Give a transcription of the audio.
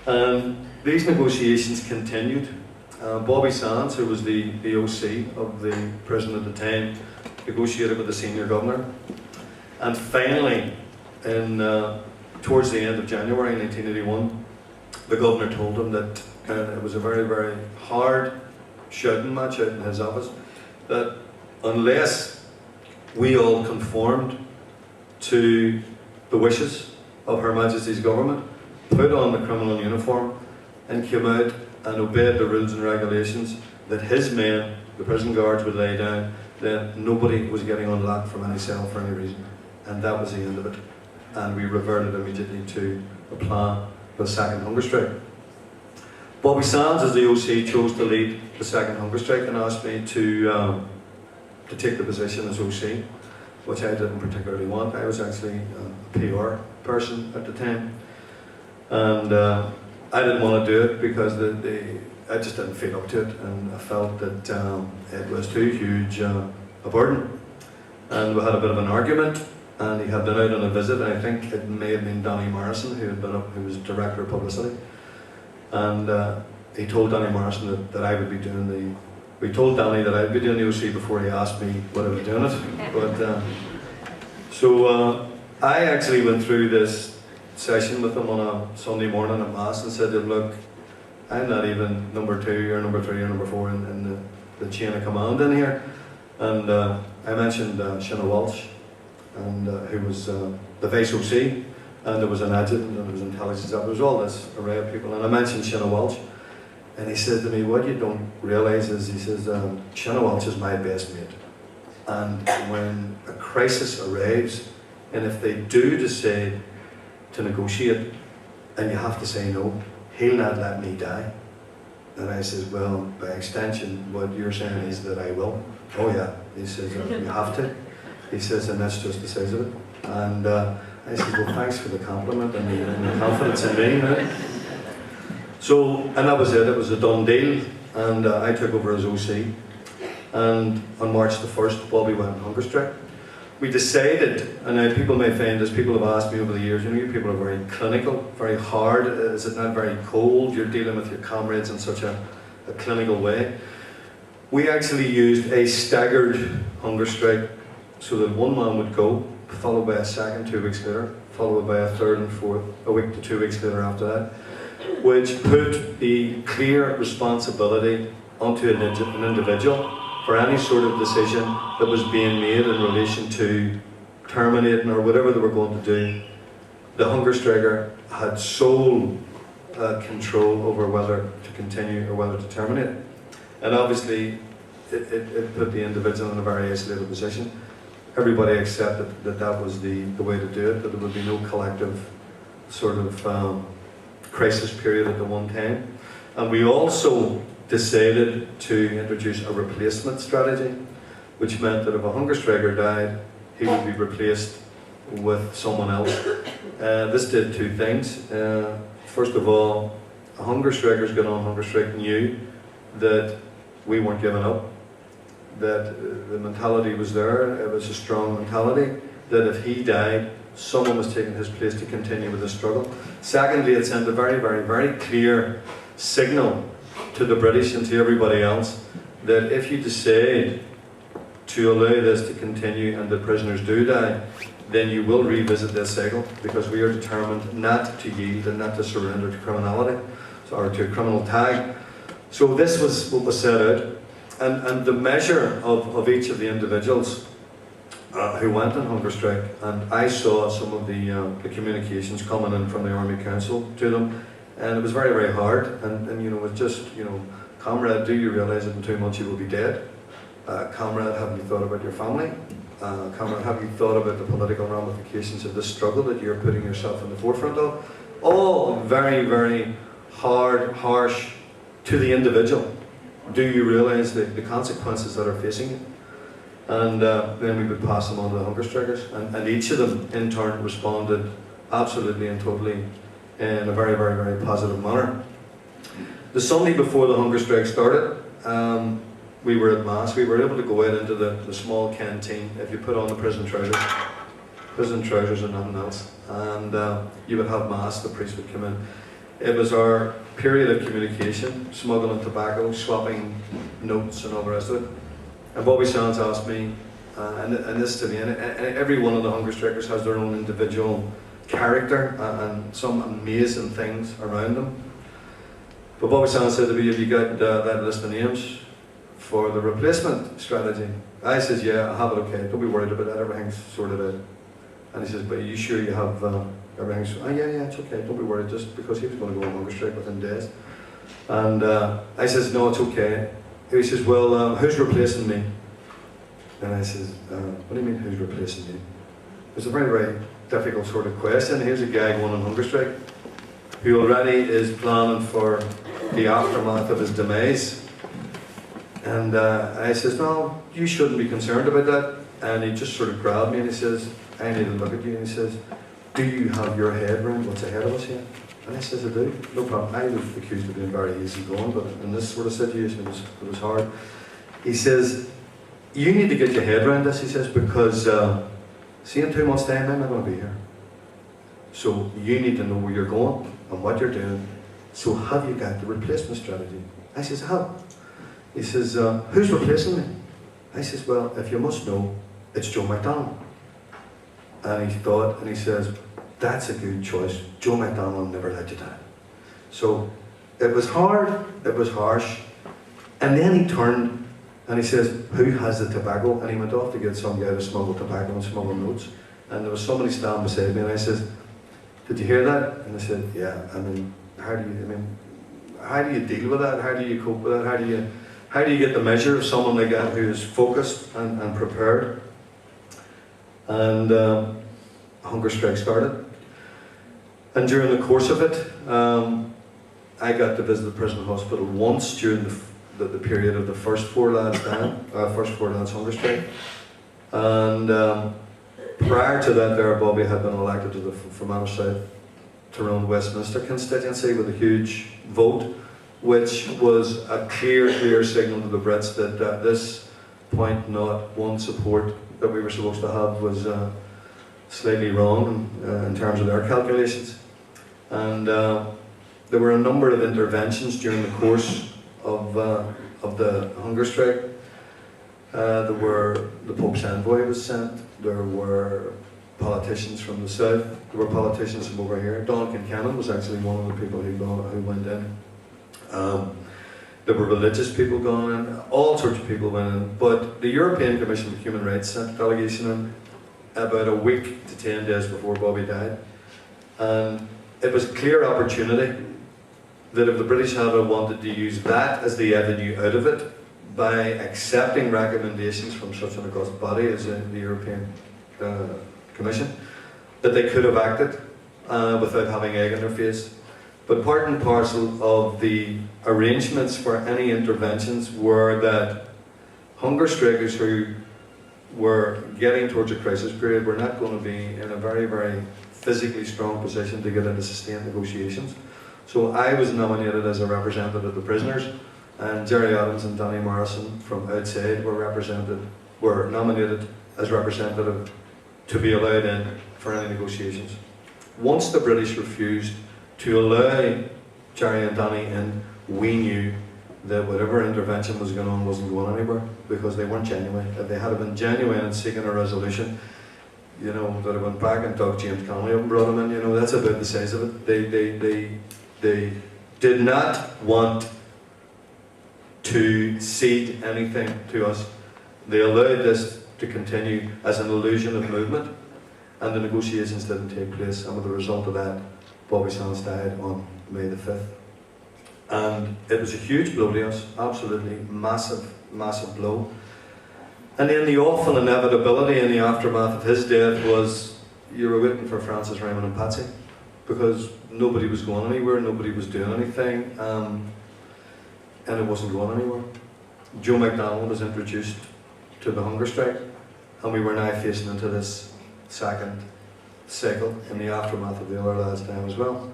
These negotiations continued. Bobby Sands, who was the OC of the prison at the time, negotiated with the senior governor. And finally, towards the end of January 1981, the governor told him that it was a very, very hard shouting match out in his office, that unless we all conformed to the wishes of Her Majesty's government, put on the criminal uniform and came out and obeyed the rules and regulations, that his men, the prison guards, would lay down, then nobody was getting unlocked from any cell for any reason. And that was the end of it. And we reverted immediately to a plan for the second hunger strike. Bobby Sands, as the OC, chose to lead the second hunger strike and asked me to take the position as OC, which I didn't particularly want. I was actually a PR person at the time. And I didn't want to do it because I just didn't feel up to it, and I felt that it was too huge a burden. And we had a bit of an argument, and he had been out on a visit, and I think it may have been Danny Morrison who was Director of Publicity. And he told Danny Morrison that I would be doing we told Danny that I'd be doing the OC before he asked me what I was doing it. But so I actually went through this session with him on a Sunday morning at Mass and said to him, look, I'm not even number 2 or number 3 or number 4 in the chain of command in here. And I mentioned Shinna Walsh, and who was the Vice OC, and there was an adjutant, and there was intelligence, there was all this array of people, and I mentioned Shinna Walsh, and he said to me, what you don't realise is, he says, Shinna Walsh is my best mate, and when a crisis arrives, and if they do decide to negotiate, and you have to say no, he'll not let me die. And I says, well, by extension, what you're saying is that I will. Oh yeah, he says, you have to. He says, and that's just the size of it. And I said, well, thanks for the compliment and the confidence in me. Right? So, and that was it. It was a done deal, and I took over as OC. And on March the 1st, Bobby went on hunger strike. We decided, and now people may find this, people have asked me over the years, you people are very clinical, very hard, is it not very cold? You're dealing with your comrades in such a clinical way. We actually used a staggered hunger strike, so that one man would go, followed by a second 2 weeks later, followed by a third and fourth, a week to 2 weeks later after that, which put the clear responsibility onto an individual for any sort of decision that was being made in relation to terminating or whatever they were going to do. The hunger striker had sole control over whether to continue or whether to terminate. And obviously it put the individual in a very isolated position. Everybody accepted that that was the way to do it, that there would be no collective sort of crisis period at the one time. And we also decided to introduce a replacement strategy, which meant that if a hunger striker died, he would be replaced with someone else. This did 2 things. First of all, a hunger striker's got on hunger strike knew that we weren't giving up, that the mentality was there, it was a strong mentality, that if he died, someone was taking his place to continue with the struggle. Secondly, it sent a very, very, very clear signal to the British and to everybody else that if you decide to allow this to continue and the prisoners do die, then you will revisit this cycle, because we are determined not to yield and not to surrender to criminality, or to a criminal tag. So this was what was set out, and the measure of each of the individuals who went on hunger strike, and I saw some of the communications coming in from the Army Council to them, and it was very, very hard, and you know, it was just, you know, comrade, do you realise that in 2 months you will be dead? Comrade, have you thought about your family? Comrade, have you thought about the political ramifications of this struggle that you're putting yourself in the forefront of? All very, very hard, harsh to the individual. Do you realise the consequences that are facing you? And then we would pass them on to the hunger strikers, and each of them in turn responded absolutely and totally in a very, very, very positive manner. The Sunday before the hunger strike started, we were at Mass. We were able to go out into the small canteen, if you put on the prison trousers and nothing else, and you would have Mass, the priest would come in. it was our period of communication, smuggling tobacco, swapping notes and all the rest of it. And Bobby Sands asked me, and this to me, and every one of the hunger strikers has their own individual character and some amazing things around them. But Bobby Sands said to me, have you got that list of names for the replacement strategy? I says, yeah, I have it, okay, don't be worried about that, everything's sorted out. And he says, but are you sure you have everything's, yeah, it's okay, don't be worried, just because he was going to go on hunger strike within days. And I says, no, it's okay. He says, well, who's replacing me? And I says, what do you mean, who's replacing you? It's a very, very difficult sort of question. Here's a guy going on hunger strike who already is planning for the aftermath of his demise. And I says, no, you shouldn't be concerned about that. And he just sort of grabbed me and he says, I need to look at you. And he says, do you have your head round what's ahead of us here? And I says, I do, no problem. I was accused of being very easy going, but in this sort of situation it was hard. He says, you need to get your head around this, he says, because see, in 2 months' time I'm not going to be here. So you need to know where you're going and what you're doing. So have you got the replacement strategy? I says, I have. He says, who's replacing me? I says, well, if you must know, it's Joe McDonald. And he thought, and he says, that's a good choice. Joe McDonald will never let you down. So it was hard, it was harsh. And then he turned and he says, who has the tobacco? And he went off to get some guy to smuggle tobacco and smuggle notes. And there was somebody standing beside me and I said, did you hear that? And I said, yeah, I mean, how do you deal with that? How do you cope with that? How do you get the measure of someone like that who is focused and prepared? And hunger strike started. And during the course of it, I got to visit the prison hospital once during the period of the first 4 lads hunger strike. And prior to that there, Bobby had been elected to the Fermanagh South Tyrone Westminster constituency with a huge vote, which was a clear signal to the Brits that at this point not one support that we were supposed to have was slightly wrong in terms of their calculations. And there were a number of interventions during the course of the hunger strike. There were the Pope's envoy was sent. There were politicians from the south. There were politicians from over here. Donald Kincannon was actually one of the people who went in. There were religious people going in. All sorts of people went in. But the European Commission for Human Rights sent a delegation in about a week to 10 days before Bobby died. And it was a clear opportunity that if the British had wanted to use that as the avenue out of it, by accepting recommendations from such an august body as the European Commission, that they could have acted without having egg in their face. But part and parcel of the arrangements for any interventions were that hunger strikers who were getting towards a crisis period were not going to be in a very physically strong position to get into sustained negotiations. So I was nominated as a representative of the prisoners, and Jerry Adams and Danny Morrison from outside were nominated as representative to be allowed in for any negotiations. Once the British refused to allow Jerry and Danny in, we knew that whatever intervention was going on wasn't going anywhere, because they weren't genuine. If they had been genuine in seeking a resolution, you know, that have went back and dug James Connolly up and brought him in, you know, that's about the size of it. They did not want to cede anything to us. They allowed this to continue as an illusion of movement, and the negotiations didn't take place, and with the result of that, Bobby Sands died on May the 5th. And it was a huge blow to us, absolutely massive blow. And then the awful inevitability in the aftermath of his death was you were waiting for Francis, Raymond and Patsy, because nobody was going anywhere, nobody was doing anything, and it wasn't going anywhere. Joe McDonald was introduced to the hunger strike, and we were now facing into this second cycle in the aftermath of the other lads' time as well.